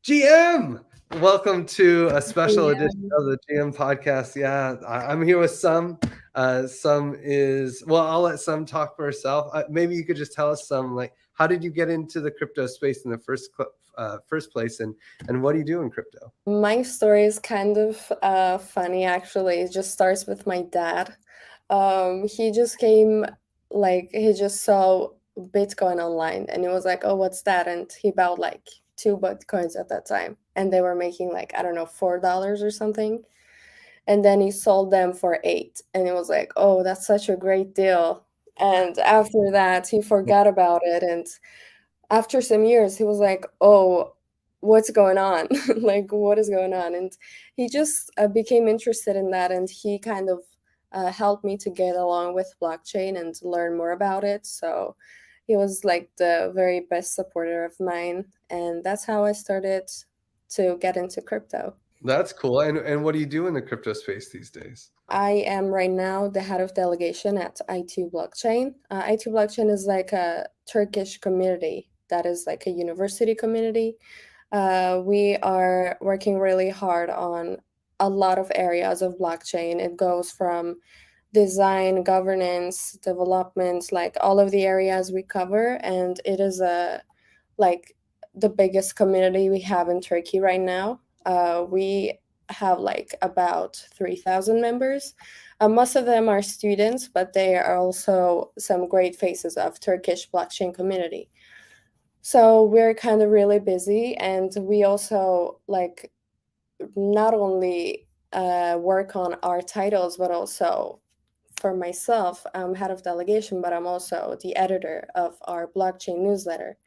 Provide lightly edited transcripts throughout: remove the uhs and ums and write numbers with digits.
GM, welcome to a special edition Yeah. of the GM podcast. Yeah, I'm here with Sum. Sum is, well, I'll let Sum talk for herself. Maybe you could just tell us some, like, how did you get into the crypto space in the first place, and what do you do in crypto? My story is kind of funny actually. It just starts with my dad. He just came, like, he just saw Bitcoin online and he was like, "Oh, what's that?" And he bought like two Bitcoins at that time, and they were making like, I don't know, $4 or something. And then he sold them for eight, and he was like, "Oh, that's such a great deal." And after that, he forgot about it, and after some years he was like, "Oh, what's going on?" Like, what is going on? And he just became interested in that, and he kind of helped me to get along with blockchain and learn more about it. So he was like the very best supporter of mine, and that's how I started to get into crypto. That's cool. And what do you do in the crypto space these days? I am right now the head of delegation at IT Blockchain. IT Blockchain is like a Turkish community that is like a university community. We are working really hard on a lot of areas of blockchain. It goes from design, governance, development, like all of the areas we cover, and it is a like the biggest community we have in Turkey right now. We have like about 3,000 members. Most of them are students, but they are also some great faces of Turkish blockchain community. So we're kind of really busy, and we also like not only work on our titles, but also for myself, I'm head of delegation, but I'm also the editor of our blockchain newsletter,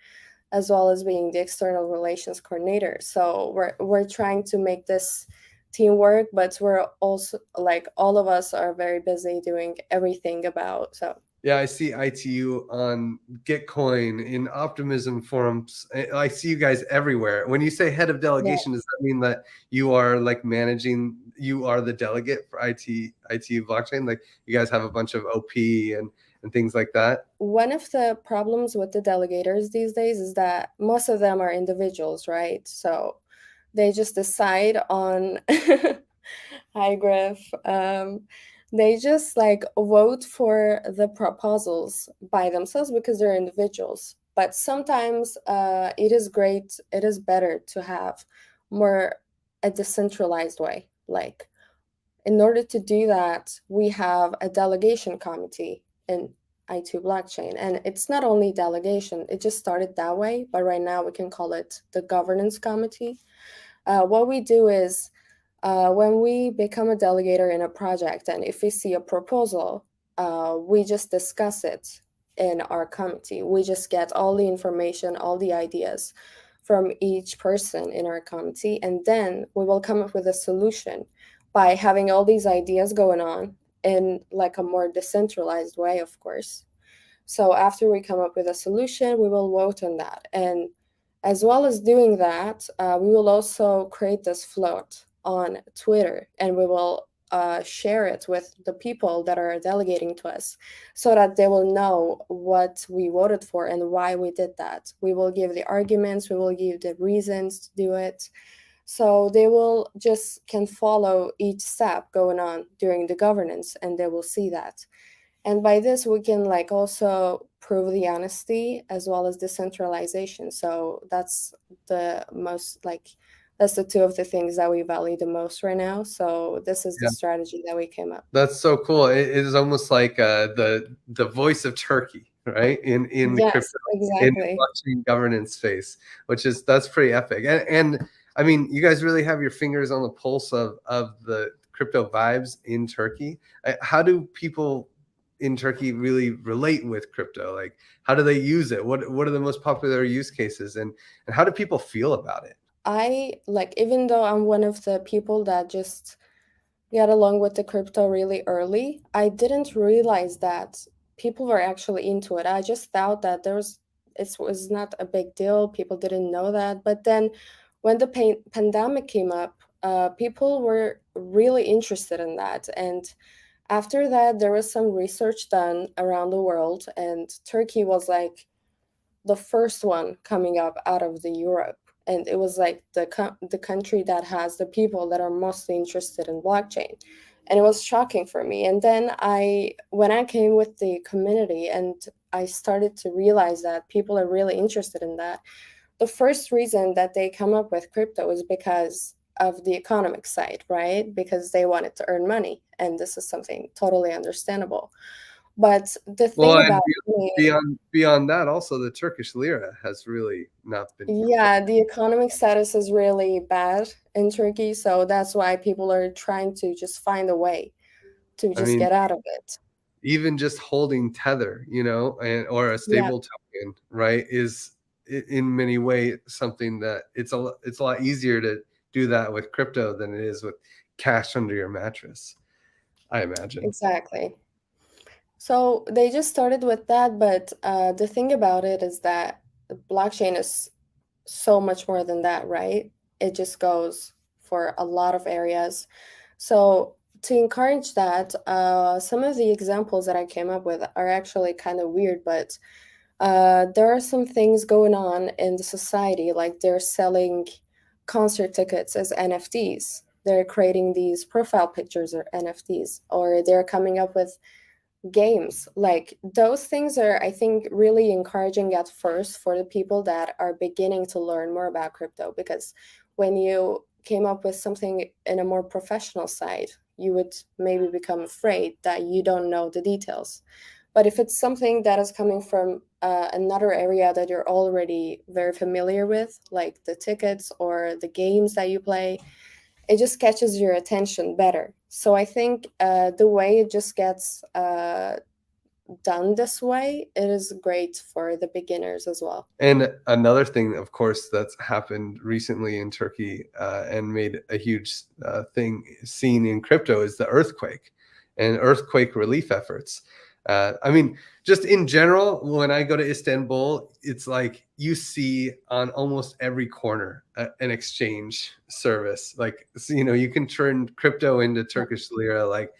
as well as being the external relations coordinator. So we're trying to make this team work, but we're also like all of us are very busy doing everything about. So Yeah, I see ITU on Gitcoin in Optimism forums. I see you guys everywhere. When you say head of yeah. delegation, does that mean that you are like managing, you are the delegate for ITU blockchain? Like you guys have a bunch of OP and things like that? One of the problems with the delegators these days is that most of them are individuals, right? So they just decide on hi Griff. They just like vote for the proposals by themselves because they're individuals. But sometimes it is better to have more a decentralized way. Like, in order to do that, we have a delegation committee in I2 blockchain. And it's not only delegation, it just started that way, but right now we can call it the governance committee. What we do is when we become a delegator in a project, and if we see a proposal, we just discuss it in our committee. We just get all the information, all the ideas from each person in our committee, and then we will come up with a solution by having all these ideas going on in like a more decentralized way, of course. So after we come up with a solution, we will vote on that. And as well as doing that, we will also create this float on Twitter, and we will share it with the people that are delegating to us so that they will know what we voted for and why we did that. We will give the arguments, we will give the reasons to do it. So they will just can follow each step going on during the governance, and they will see that. And by this, we can like also prove the honesty as well as decentralization. So that's the most like that's the two of the things that we value the most right now. So this is the strategy that we came up. That's so cool. It is almost like the voice of Turkey, right? In the Yes, crypto in the exactly. blockchain governance space, which is that's pretty epic. And I mean, you guys really have your fingers on the pulse of the crypto vibes in Turkey. How do people in Turkey really relate with crypto? Like, how do they use it? What are the most popular use cases, and how do people feel about it? I like, even though I'm one of the people that just got along with the crypto really early, I didn't realize that people were actually into it. I just thought that it was not a big deal. People didn't know that. But then when the pandemic came up, people were really interested in that. And after that, there was some research done around the world, and Turkey was like the first one coming up out of the Europe. and it was like the country that has the people that are mostly interested in blockchain. And it was shocking for me. And then when I came with the community and I started to realize that people are really interested in that, the first reason that they come up with crypto is because of the economic side, right? Because they wanted to earn money, and this is something totally understandable. But the Well, thing and about me, beyond that, also the Turkish lira has really not been. yeah, the economic status is really bad in Turkey, so that's why people are trying to just find a way to I just mean, get out of it. even just holding tether, and or a Yeah, stable token, right, is in many ways something that it's a lot easier to do that with crypto than it is with cash under your mattress, I imagine. exactly. So they just started with that, but the thing about it is that blockchain is so much more than that, right? It just goes for a lot of areas. So to encourage that, some of the examples that I came up with are actually kind of weird, but there are some things going on in the society, like they're selling concert tickets as NFTs. They're creating these profile pictures or NFTs, or they're coming up with games. Like those things are, I think, really encouraging at first for the people that are beginning to learn more about crypto, because when you came up with something in a more professional side, you would maybe become afraid that you don't know the details. But if it's something that is coming from another area that you're already very familiar with, like the tickets or the games that you play, it just catches your attention better. So I think the way it just gets done this way, it is great for the beginners as well. And another thing, of course, that's happened recently in Turkey and made a huge thing seen in crypto is the earthquake and earthquake relief efforts. I mean, just in general, when I go to Istanbul, it's like you see on almost every corner an exchange service. Like, so, you can turn crypto into Turkish lira, like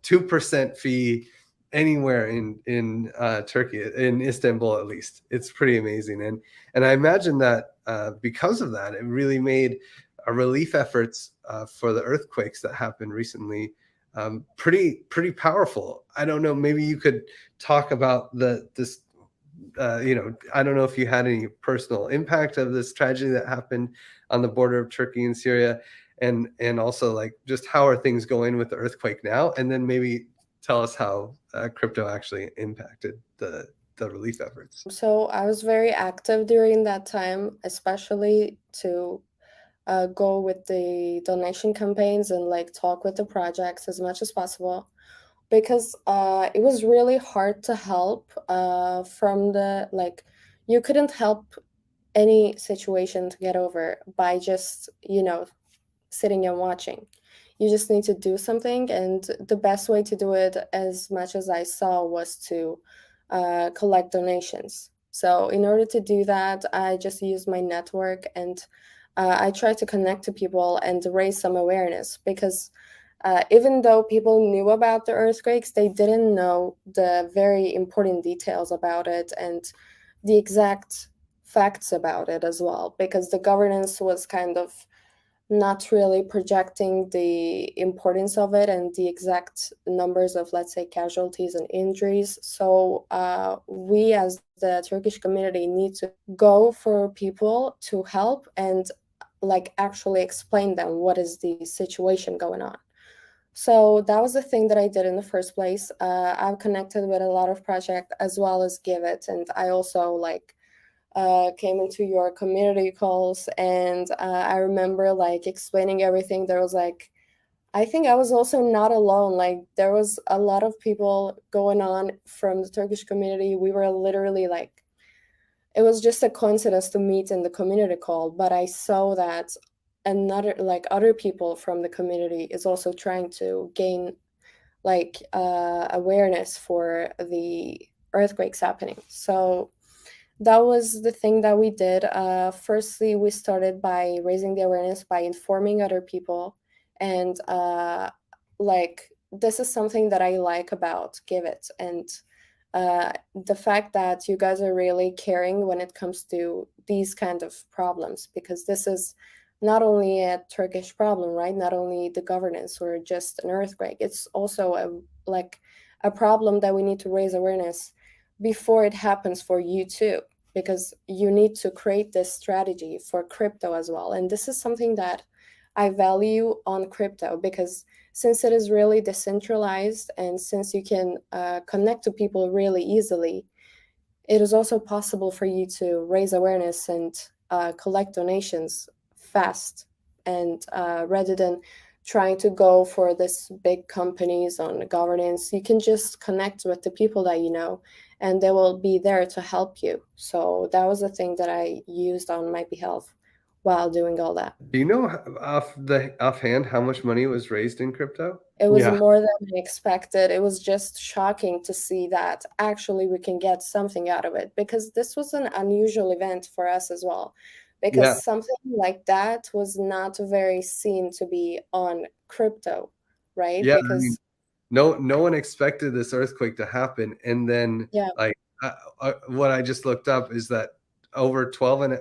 2% fee anywhere in Turkey, in Istanbul at least. It's pretty amazing, and I imagine that because of that, it really made relief efforts for the earthquakes that happened recently pretty powerful. I don't know. Maybe you could talk about this. I don't know if you had any personal impact of this tragedy that happened on the border of Turkey and Syria, and also like just how are things going with the earthquake now, and then maybe tell us how crypto actually impacted the relief efforts. So I was very active during that time, especially to go with the donation campaigns and like talk with the projects as much as possible, because it was really hard to help from the like you couldn't help any situation to get over by just sitting and watching. You just need to do something, and the best way to do it, as much as I saw, was to collect donations. So, in order to do that, I just used my network, and I tried to connect to people and raise some awareness, because even though people knew about the earthquakes, they didn't know the very important details about it and the exact facts about it as well, because the governance was kind of not really projecting the importance of it and the exact numbers of, let's say, casualties and injuries. So we as the Turkish community need to go for people to help and like actually explain them what is the situation going on. So that was the thing that I did in the first place. I've connected with a lot of projects as well as Give It, and I also like came into your community calls, and I remember like explaining everything. There was like, I think I was also not alone. Like there was a lot of people going on from the Turkish community. We were literally like, it was just a coincidence to meet in the community call, but I saw that another like other people from the community is also trying to gain like awareness for the earthquakes happening. So that was the thing that we did. Firstly, we started by raising the awareness by informing other people. And like, this is something that I like about Give It. And the fact that you guys are really caring when it comes to these kind of problems, because this is not only a Turkish problem, right? Not only the governance or just an earthquake. It's also a problem that we need to raise awareness before it happens for you too, because you need to create this strategy for crypto as well. And this is something that I value on crypto, because since it is really decentralized and since you can connect to people really easily, it is also possible for you to raise awareness and collect donations fast. And rather than trying to go for this big companies on governance, you can just connect with the people that you know, and they will be there to help you. So that was the thing that I used on my behalf while doing all that. Do you know offhand how much money was raised in crypto? It was Yeah. more than I expected. It was just shocking to see that actually we can get something out of it, because this was an unusual event for us as well. Yeah, Because something like that was not very seen to be on crypto, right? yeah. I mean, Because, no one expected this earthquake to happen, and then yeah, like what I just looked up is that over 12 and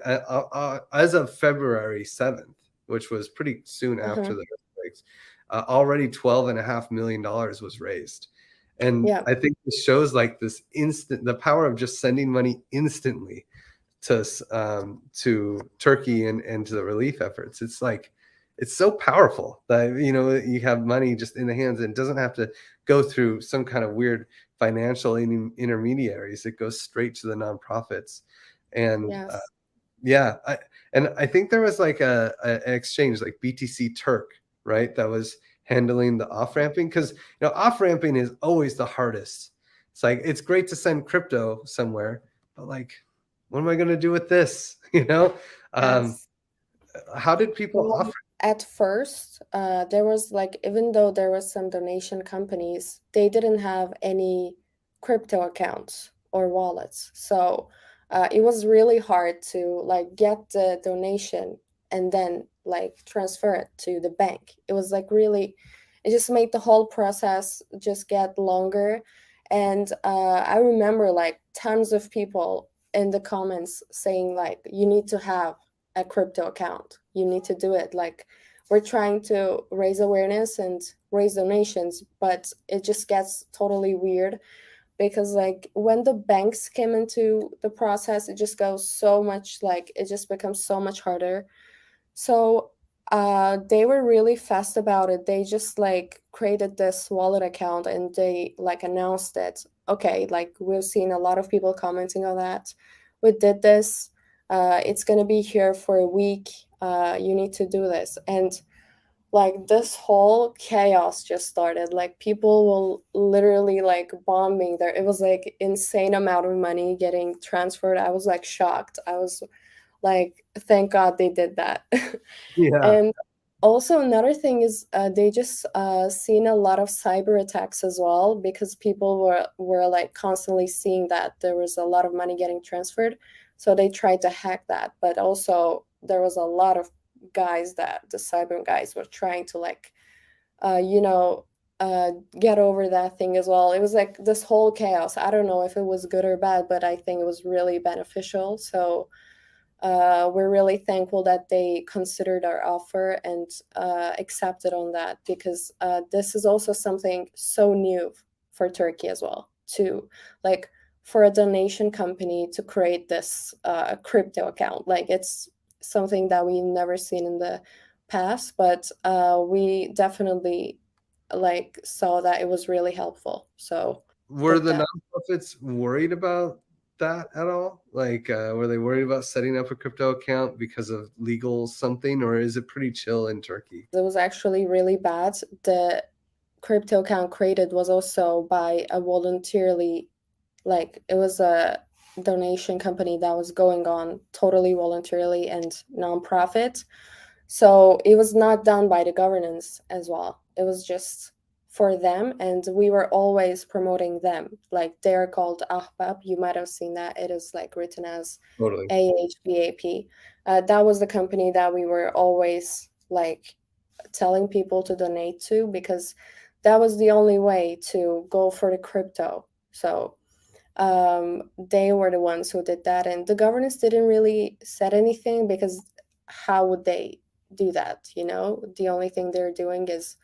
as of February 7th, which was pretty soon uh-huh, after the earthquakes, already $12.5 million was raised. And yeah, I think this shows like this instant, the power of just sending money instantly to Turkey and to the relief efforts. It's like it's so powerful that you have money just in the hands, and it doesn't have to go through some kind of weird financial intermediaries. It goes straight to the nonprofits, and yes, yeah, and I think there was like an exchange like BTC Turk, right? That was handling the off ramping, because off ramping is always the hardest. It's like it's great to send crypto somewhere, but like, what am I going to do with this? Um, yes. how did people Well, off? at first, there was like, even though there was some donation companies, they didn't have any crypto accounts or wallets. So it was really hard to like get the donation and then like transfer it to the bank. It was like really, it just made the whole process just get longer. And I remember like tons of people in the comments saying like, you need to have a crypto account. You need to do it. Like, we're trying to raise awareness and raise donations, but it just gets totally weird, because like when the banks came into the process, it just goes so much, like it just becomes so much harder. So they were really fast about it. They just like created this wallet account and they like announced it. Okay, like we've seen a lot of people commenting on that. We did this. It's gonna be here for a week. You need to do this. And like this whole chaos just started. Like people will literally like bombing there. It was like insane amount of money getting transferred. I was like shocked. I was like, thank God they did that. Yeah, And also another thing is they just seen a lot of cyber attacks as well, because people were like constantly seeing that there was a lot of money getting transferred. So they tried to hack that, but also there was a lot of guys that the cyber guys were trying to like uh, you know get over that thing as well. It was like this whole chaos. I don't know if it was good or bad, but I think it was really beneficial. So we're really thankful that they considered our offer and accepted on that, because this is also something so new for Turkey as well. To like for a donation company to create this crypto account, like it's something that we never seen in the past, but we definitely like saw that it was really helpful. So were did the that. nonprofits worried about that at all? Like, were they worried about setting up a crypto account because of legal something, or is it pretty chill in Turkey? It was actually really bad. The crypto account created was also by a voluntarily, like it was a donation company that was going on totally voluntarily and nonprofit. So it was not done by the governance as well. It was just for them, and we were always promoting them. Like they're called Ahbab. You might have seen that. It is like written as Totally. AHBAP. That was the company that we were always like telling people to donate to, because that was the only way to go for the crypto. So They were the ones who did that, and the governance didn't really said anything because how would they do that? You know, the only thing they're doing is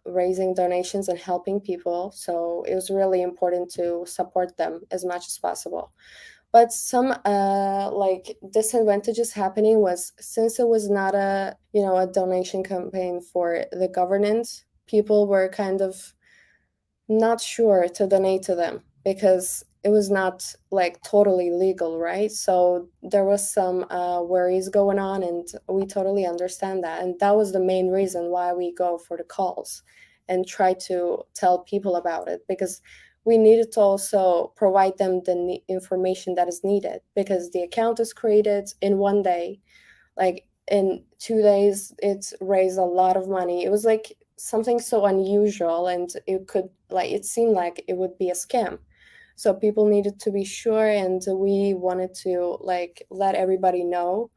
raising donations and helping people. So it was really important to support them as much as possible. But some like disadvantages happening was, since it was not a, you know, a donation campaign for the governance, people were kind of not sure to donate to them because it was not like totally legal, right? So there was some worries going on, and we totally understand that. And that was the main reason why we go for the calls and try to tell people about it, because we needed to also provide them the information that is needed, because the account is created in one day, like in 2 days it's raised a lot of money. It was like something so unusual, and it could, like, it seemed like it would be a scam. So people needed to be sure, and we wanted to like let everybody know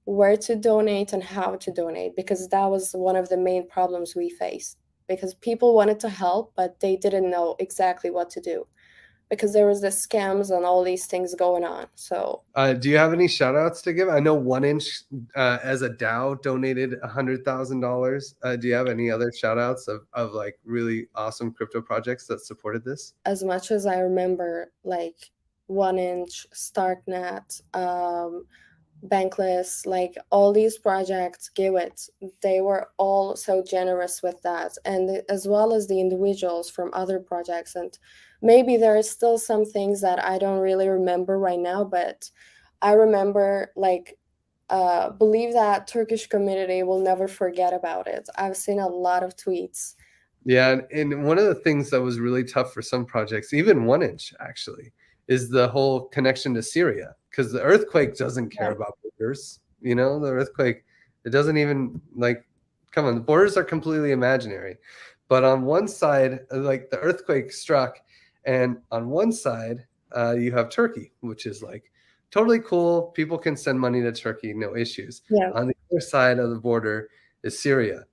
where to donate and how to donate, because that was one of the main problems we faced, because people wanted to help but they didn't know exactly what to do, because there was the scams and all these things going on. So Do you have any shout outs to give? I know 1inch as a DAO donated $100,000. Do you have any other shout outs of like really awesome crypto projects that supported this? as much as I remember, like 1inch, Starknet, Bankless, like all these projects, Giwit, they were all so generous with that, and as well as the individuals from other projects. And maybe there are still some things that I don't really remember right now, but I remember like believe that Turkish community will never forget about it. I've seen a lot of tweets. Yeah, and one of the things that was really tough for some projects, even 1inch actually, is the whole connection to Syria, because the earthquake doesn't care Yeah, about borders. You know, the earthquake, it doesn't even like, come on, the borders are completely imaginary. But on one side, like the earthquake struck, and on one side, you have Turkey, which is like totally cool. People can send money to Turkey, no issues. yeah, On the other side of the border is Syria,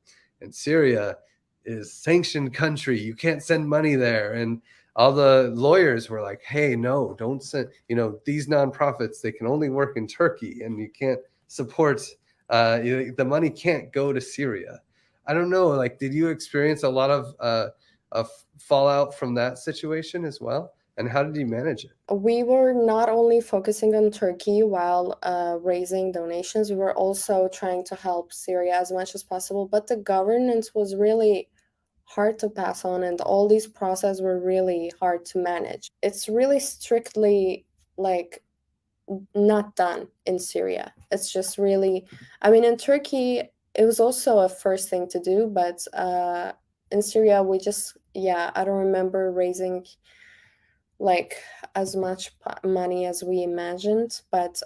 and Syria is sanctioned country. You can't send money there. And all the lawyers were like, hey, no, don't send, you know, these nonprofits, they can only work in Turkey and you can't support, the money can't go to Syria. I don't know. Like, did you experience a lot of fallout from that situation as well? And how did you manage it? we were not only focusing on Turkey while raising donations, we were also trying to help Syria as much as possible. But the governance was really hard to pass on, and all these processes were really hard to manage. It's really strictly like not done in Syria. It's just really, I mean, in Turkey, it was also a first thing to do, but in Syria, we just, yeah, I don't remember raising like as much money as we imagined, but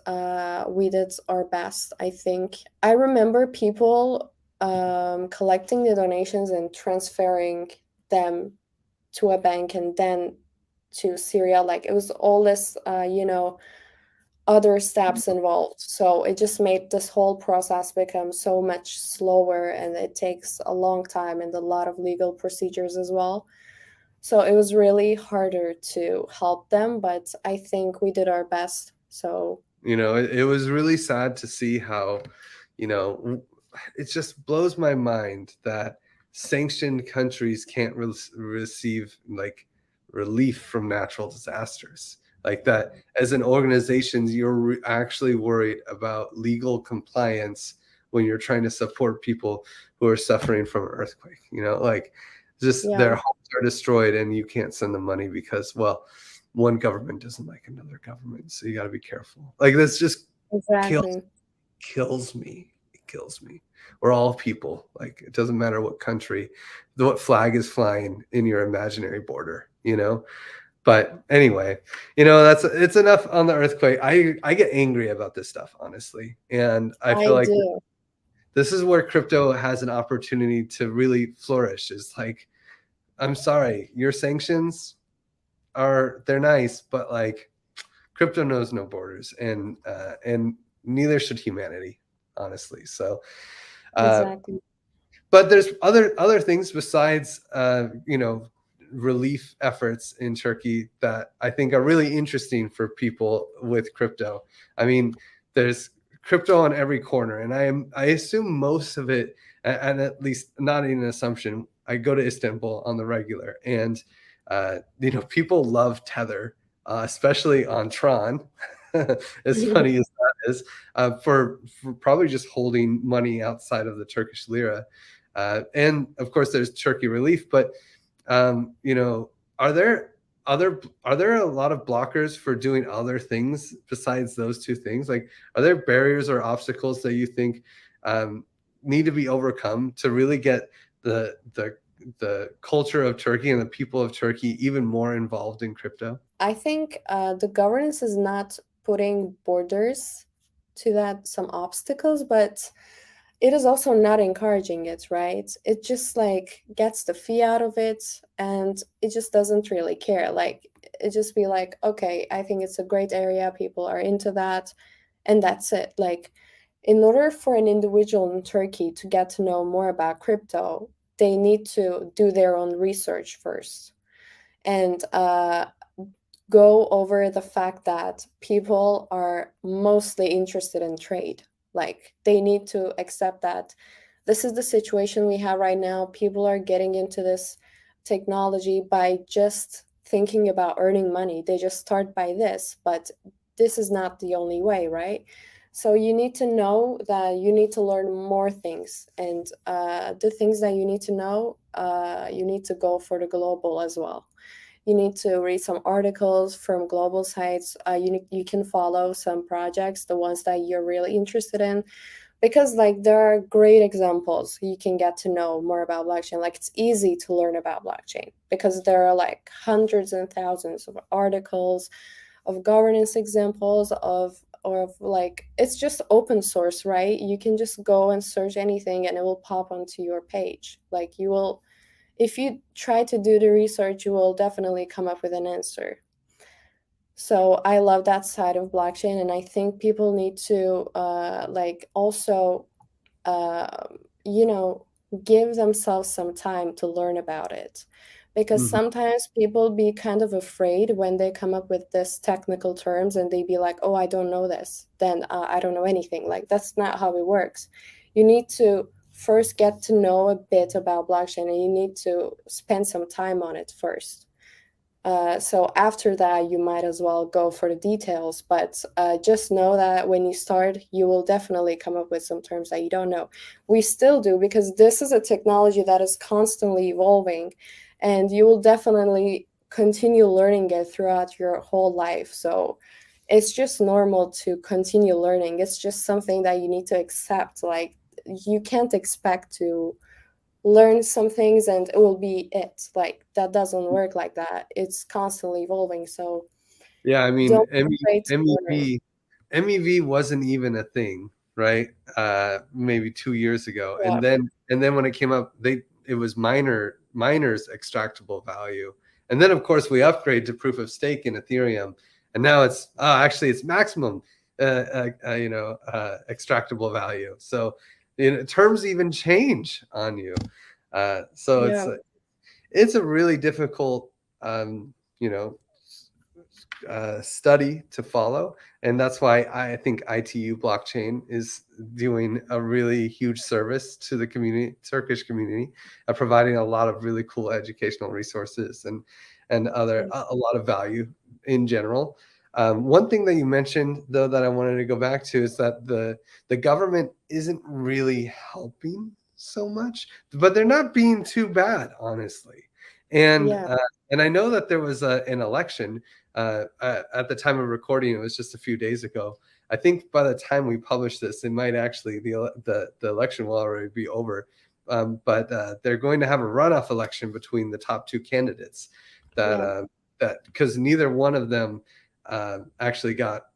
we did our best, I think. I remember people collecting the donations and transferring them to a bank and then to Syria. Like it was all this, you know, other steps involved. So it just made this whole process become so much slower, and it takes a long time and a lot of legal procedures as well. So it was really harder to help them, but I think we did our best. So You know, it was really sad to see how, you know, it just blows my mind that sanctioned countries can't receive like relief from natural disasters. Like that, as an organization, you're actually worried about legal compliance when you're trying to support people who are suffering from an earthquake. You know, like just yeah, their homes are destroyed and you can't send them money because, well, one government doesn't like another government, so you got to be careful. Like this just kills exactly. kills me. It kills me. We're all people. Like it doesn't matter what country, what flag is flying in your imaginary border. You know. But anyway, you know that's it's enough on the earthquake. I get angry about this stuff honestly, and I feel I like do. this is where crypto has an opportunity to really flourish. Is like, I'm sorry, your sanctions are they're nice, but like crypto knows no borders, and neither should humanity, honestly. So, uh, Exactly. but there's other things besides, you know, relief efforts in Turkey that I think are really interesting for people with crypto. I mean, there's crypto on every corner, and I assume most of it, and at least not an assumption. I go to Istanbul on the regular, and people love Tether, especially on Tron. As funny as that is, for probably just holding money outside of the Turkish lira. And of course, there's Turkey relief, but are there are there a lot of blockers for doing other things besides those two things? Like, are there barriers or obstacles that you think need to be overcome to really get the culture of Turkey and the people of Turkey even more involved in crypto? I think the governance is not putting borders to that, some obstacles, but it is also not encouraging it, right? It just like gets the fee out of it, and it just doesn't really care. Like, it just be like, okay, I think it's a great area, people are into that, and that's it. Like, in order for an individual in Turkey to get to know more about crypto, they need to do their own research first, and go over the fact that people are mostly interested in trade. Like, they need to accept that this is the situation we have right now. People are getting into this technology by just thinking about earning money. They just start by this, but this is not the only way, right? So you need to know that you need to learn more things, and the things that you need to know, you need to go for the global as well. You need to read some articles from global sites. You can follow some projects, the ones that you're really interested in, because like there are great examples. You can get to know more about blockchain. Like, it's easy to learn about blockchain because there are like hundreds and thousands of articles, of governance examples, of like, it's just open source, right? You can just go and search anything and it will pop onto your page. Like, you will, if you try to do the research, you will definitely come up with an answer. So I love that side of blockchain, and I think people need to like also uh, you know give themselves some time to learn about it, because Mhm. sometimes people be kind of afraid when they come up with this technical terms and they be like, oh, I don't know this, then I don't know anything. Like, that's not how it works. You need to first get to know a bit about blockchain, and you need to spend some time on it first. So after that, you might as well go for the details. But just know that when you start, you will definitely come up with some terms that you don't know. We still do, because this is a technology that is constantly evolving, and you will definitely continue learning it throughout your whole life. So it's just normal to continue learning. It's just something that you need to accept. Like, you can't expect to learn some things and it will be it. Like, that doesn't work like that. It's constantly evolving. So Yeah, I mean, don't be afraid to learn. MEV wasn't even a thing, right? Maybe 2 years ago, Yeah. and then when it came up, it was miners extractable value, and then of course we upgrade to proof of stake in Ethereum, and now it's actually it's maximum, extractable value. So terms even change on you. So Yeah. it's a really difficult, you know, study to follow, and that's why I think ITU blockchain is doing a really huge service to the community, Turkish community, providing a lot of really cool educational resources and other a lot of value in general. One thing that you mentioned though that I wanted to go back to is that the government isn't really helping so much, but they're not being too bad, honestly. And Yeah. and I know that there was an election at the time of recording. It was just a few days ago. I think by the time we publish this, it might actually the election will already be over. But they're going to have a runoff election between the top two candidates. Yeah. That because neither one of them actually got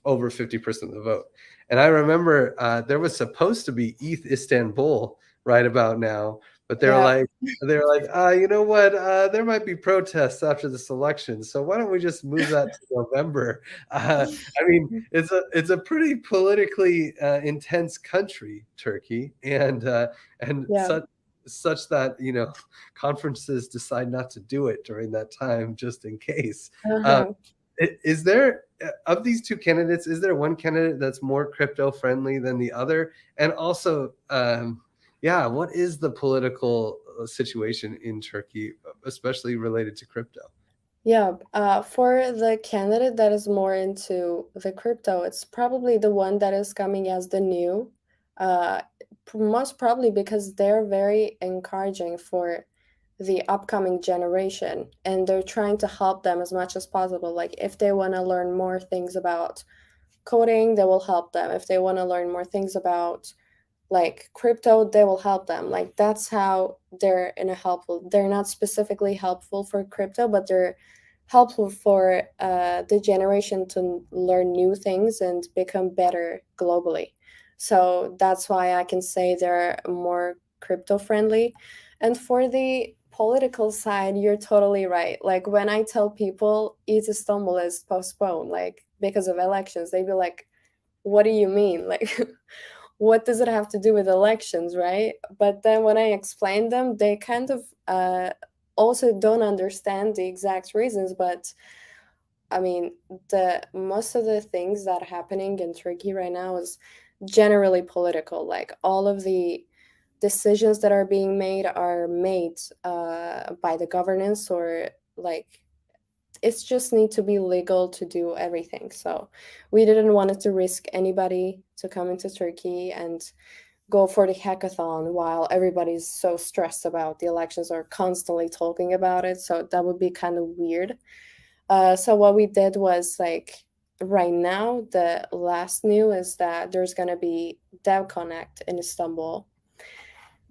over 50% of the vote. And I remember there was supposed to be ETH Istanbul right about now, but Yeah. they were like, you know what? There might be protests after this election, so why don't we just move that to November? I mean, it's a pretty politically intense country, Turkey, and Yeah. such. such that conferences decide not to do it during that time just in case. Um, Uh-huh. is there of these two candidates, is there one candidate that's more crypto friendly than the other? And also, yeah, what is the political situation in Turkey, especially related to crypto? Yeah, for the candidate that is more into the crypto, it's probably the one that is coming as the new, uh, most probably because they're very encouraging for the upcoming generation and they're trying to help them as much as possible. Like if they want to learn more things about coding, they will help them. If they want to learn more things about like crypto, they will help them. Like that's how they're in a helpful, they're not specifically helpful for crypto, but they're helpful for the generation to learn new things and become better globally. So that's why I can say they're more crypto friendly. And for the political side, you're totally right. Like when I tell people East Istanbul is postponed, like because of elections, they be like, what do you mean? Like what does it have to do with elections, right? But then when I explain them, they kind of also don't understand the exact reasons. But I mean, the most of the things that are happening in Turkey right now is generally political. Like all of the decisions that are being made are made by the governance or like it's just need to be legal to do everything. So we didn't want it to risk anybody to come into Turkey and go for the hackathon while everybody's so stressed about the elections or constantly talking about it. So that would be kind of weird. So what we did was like right now the last news is that there's gonna be Dev Connect in Istanbul,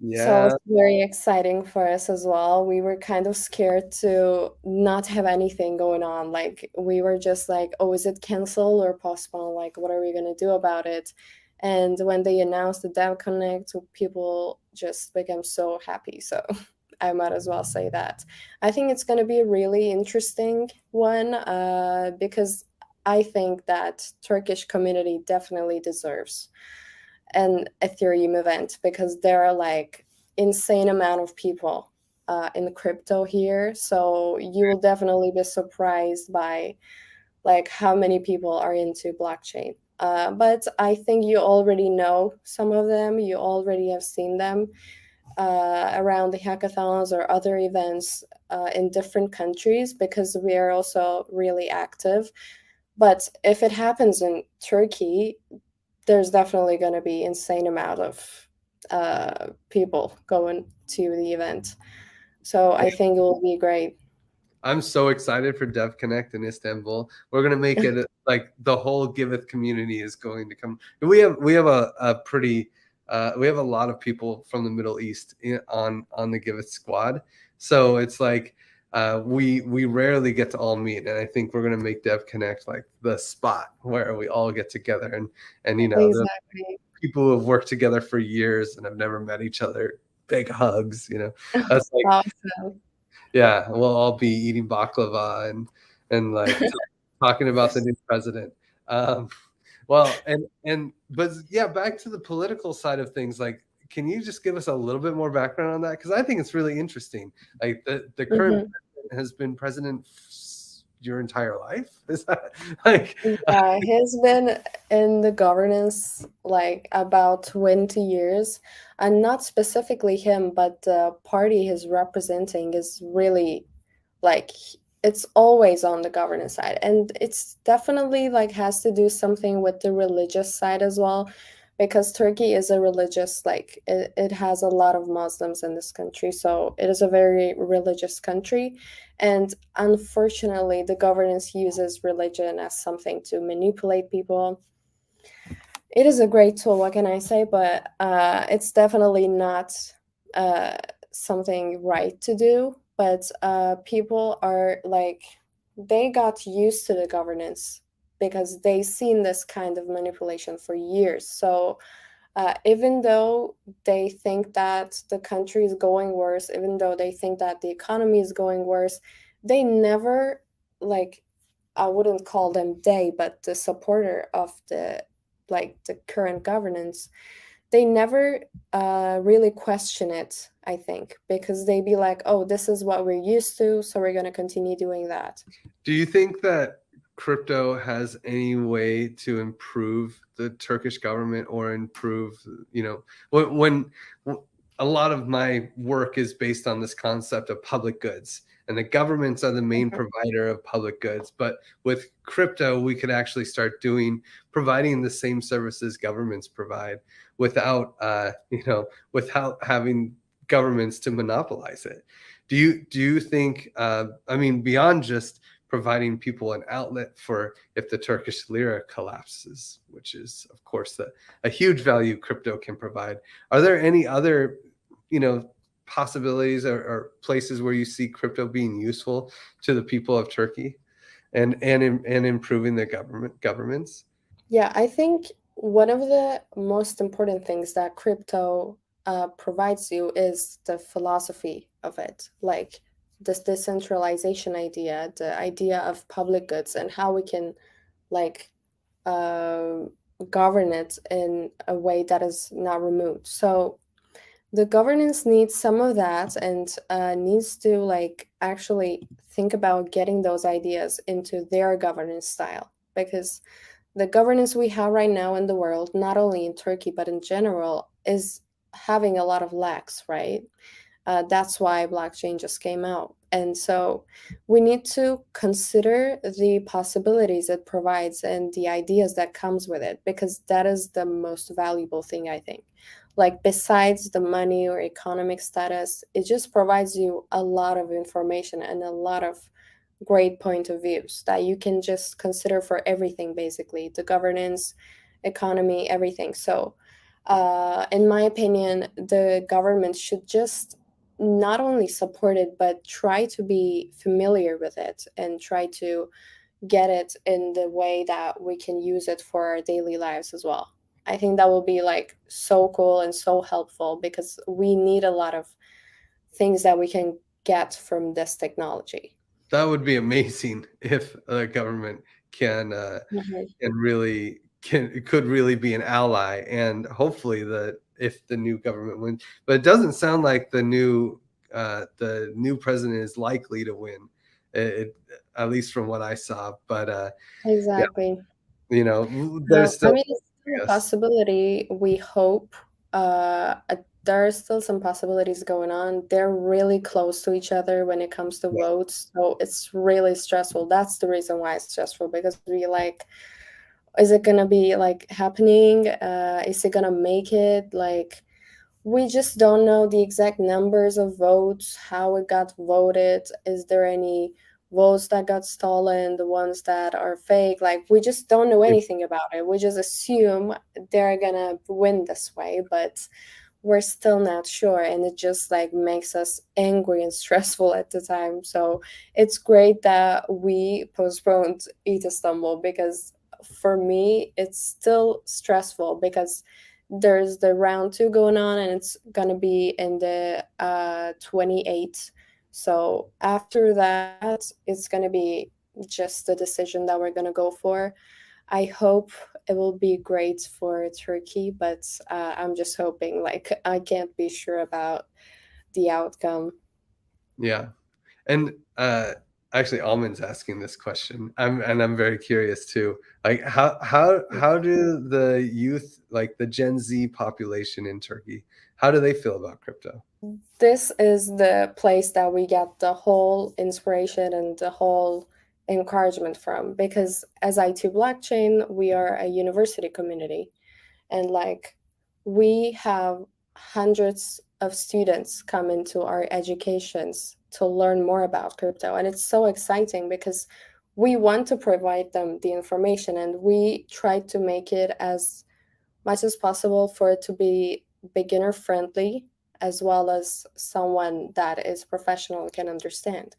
so Yeah. it's very exciting for us as well. We were kind of scared to not have anything going on. Like we were just like, oh, is it canceled or postponed? Like, what are we gonna do about it? And when they announced the Dev Connect, people just became so happy. So I might as well say that. I think it's gonna be a really interesting one because I think that Turkish community definitely deserves an Ethereum event because there are like insane amount of people in crypto here. So you will definitely be surprised by like how many people are into blockchain. But I think you already know some of them. You already have seen them around the hackathons or other events in different countries because we are also really active. But if it happens in Turkey, there's definitely going to be insane amount of people going to the event. So I think it will be great. I'm so excited for Dev Connect in Istanbul. We're gonna make it like the whole Giveth community is going to come. We have a pretty we have a lot of people from the Middle East on the Giveth squad. So it's like we rarely get to all meet, and I think we're gonna make Dev Connect like the spot where we all get together and the Exactly. people who have worked together for years and have never met each other, big hugs. That's like Awesome. yeah, we'll all be eating baklava and like talking about the new president. Um, well, and but yeah, back to the political side of things. Like, can you just give us a little bit more background on that? Because I think it's really interesting. Like the current Mhm. president has been president your entire life. Is that like Yeah, he's been in the governance like about 20 years, and not specifically him, but the party he's representing is really like it's always on the governance side, and it's definitely like has to do something with the religious side as well, because Turkey is a religious like it has a lot of Muslims in this country, so it is a very religious country. And unfortunately the governance uses religion as something to manipulate people. It is a great tool, what can I say, but it's definitely not uh, something right to do. But people are like, they got used to the governance because they seen this kind of manipulation for years. So even though they think that the country is going worse, even though they think that the economy is going worse, they never like I wouldn't call them they, but the supporter of the current governance, they never really question it I think, because they be like, oh, this is what we're used to, so we're going to continue doing that. Do you think that crypto has any way to improve the Turkish government or improve, when a lot of my work is based on this concept of public goods, and the governments are the main Mhm. provider of public goods, but with crypto we could actually start providing the same services governments provide without without having governments to monopolize it. Do you think, I mean, beyond just providing people an outlet for if the Turkish lira collapses, which is of course a huge value crypto can provide, are there any other, you know possibilities, or places where you see crypto being useful to the people of Turkey, and improving their governments? Yeah, I think one of the most important things that crypto provides you is the philosophy of it, like this decentralization idea, the idea of public goods, and how we can like um govern it in a way that is not removed. So the governance needs some of that, and needs to like actually think about getting those ideas into their governance style, because the governance we have right now in the world, not only in Turkey but in general, is having a lot of lacks, right? That's why blockchain just came out. And so we need to consider the possibilities it provides and the ideas that comes with it, because that is the most valuable thing, I think. Like besides the money or economic status, it just provides you a lot of information and a lot of great point of views that you can just consider for everything, basically the governance, economy, everything. So in my opinion, the government should just not only support it, but try to be familiar with it and try to get it in the way that we can use it for our daily lives as well. I think that will be like so cool and so helpful, because we need a lot of things that we can get from this technology. That would be amazing if the government Mhm. could really be an ally, and hopefully if the new government wins. But it doesn't sound like the new president is likely to win, it, at least from what I saw. But yeah, Exactly. there's I still, mean, it's still I a guess. possibility. We hope. There are still some possibilities going on. They're really close to each other when it comes to Yeah. votes, so it's really stressful. That's the reason why it's stressful, because we like, is it gonna be like happening? Is it gonna make it? Like, we just don't know the exact numbers of votes, how it got voted. Is there any votes that got stolen, the ones that are fake? Like, we just don't know anything about it. We just assume they're gonna win this way, but we're still not sure. And it just like makes us angry and stressful at the time. So it's great that we postponed Eat Istanbul, because for me, it's still stressful, because there's the round two going on, and it's gonna be in the 28th. So after that, it's gonna be just the decision that we're gonna go for. I hope it will be great for Turkey, but I'm just hoping. Like, I can't be sure about the outcome. Yeah. And actually, Almond's asking this question. I'm very curious too. Like, how do the youth, like the Gen Z population in Turkey, how do they feel about crypto? This is the place that we get the whole inspiration and the whole encouragement from, because as IT blockchain, we are a university community, and like we have hundreds of students come into our educations to learn more about crypto, and it's so exciting because we want to provide them the information, and we try to make it as much as possible for it to be beginner friendly, as well as someone that is professional can understand.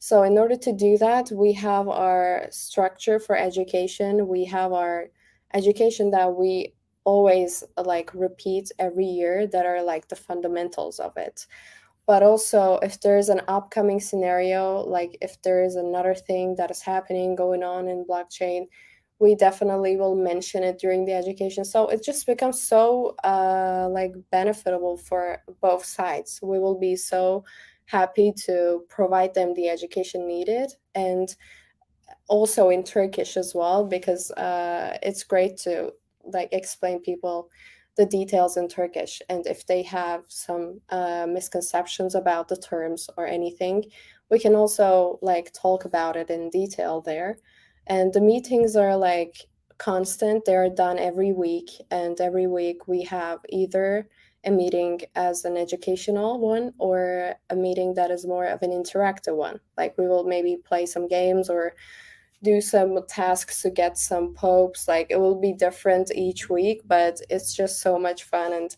So in order to do that, we have our structure for education. We have our education that we always like repeat every year, that are like the fundamentals of it. But also, if there is an upcoming scenario, like if there is another thing that is happening going on in blockchain, we definitely will mention it during the education. So it just becomes so like benefitable for both sides. We will be so happy to provide them the education needed, and also in Turkish as well, because it's great to like explain people the details in Turkish, and if they have some misconceptions about the terms or anything, we can also like talk about it in detail there. And the meetings are like constant, they're done every week, and every week we have either a meeting as an educational one or a meeting that is more of an interactive one. Like we will maybe play some games or do some tasks to get some popes. Like it will be different each week, but it's just so much fun. And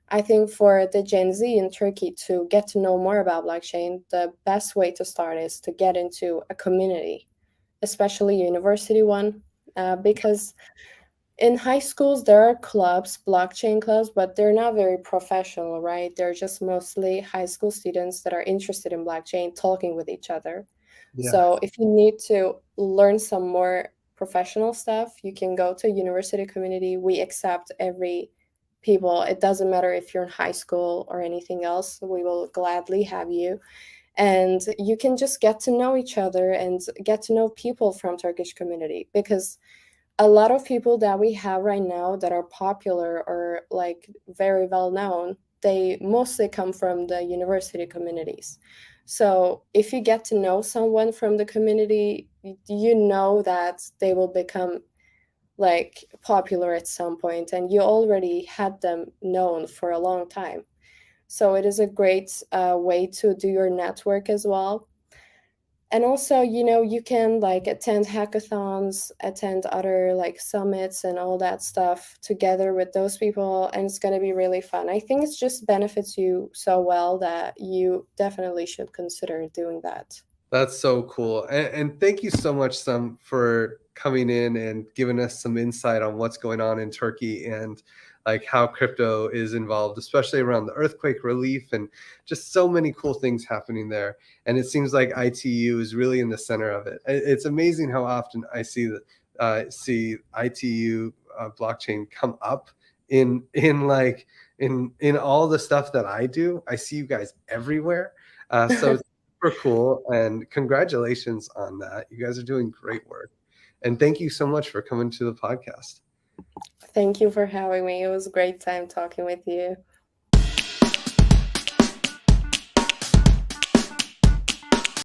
I think for the Gen Z in Turkey to get to know more about blockchain, the best way to start is to get into a community, especially a university one, because in high schools there are clubs, blockchain clubs, but they're not very professional, right? They're just mostly high school students that are interested in blockchain talking with each other. Yeah. So if you need to learn some more professional stuff, you can go to university community. We accept every people. It doesn't matter if you're in high school or anything else. We will gladly have you. And you can just get to know each other and get to know people from Turkish community, because a lot of people that we have right now that are popular or like very well known, they mostly come from the university communities. So if you get to know someone from the community, you know that they will become like popular at some point, and you already had them known for a long time. So it is a great way to do your network as well. And also, you can like attend hackathons, attend other like summits and all that stuff together with those people, and it's going to be really fun. I think it just benefits you so well that you definitely should consider doing that. That's so cool. And thank you so much, Sam, for coming in and giving us some insight on what's going on in Turkey and like how crypto is involved, especially around the earthquake relief and just so many cool things happening there. And it seems like ITU is really in the center of it. It's amazing how often I see ITU blockchain come up in all the stuff that I do. I see you guys everywhere. So super cool, and congratulations on that. You guys are doing great work, and thank you so much for coming to the podcast. Thank you for having me. It was a great time talking with you.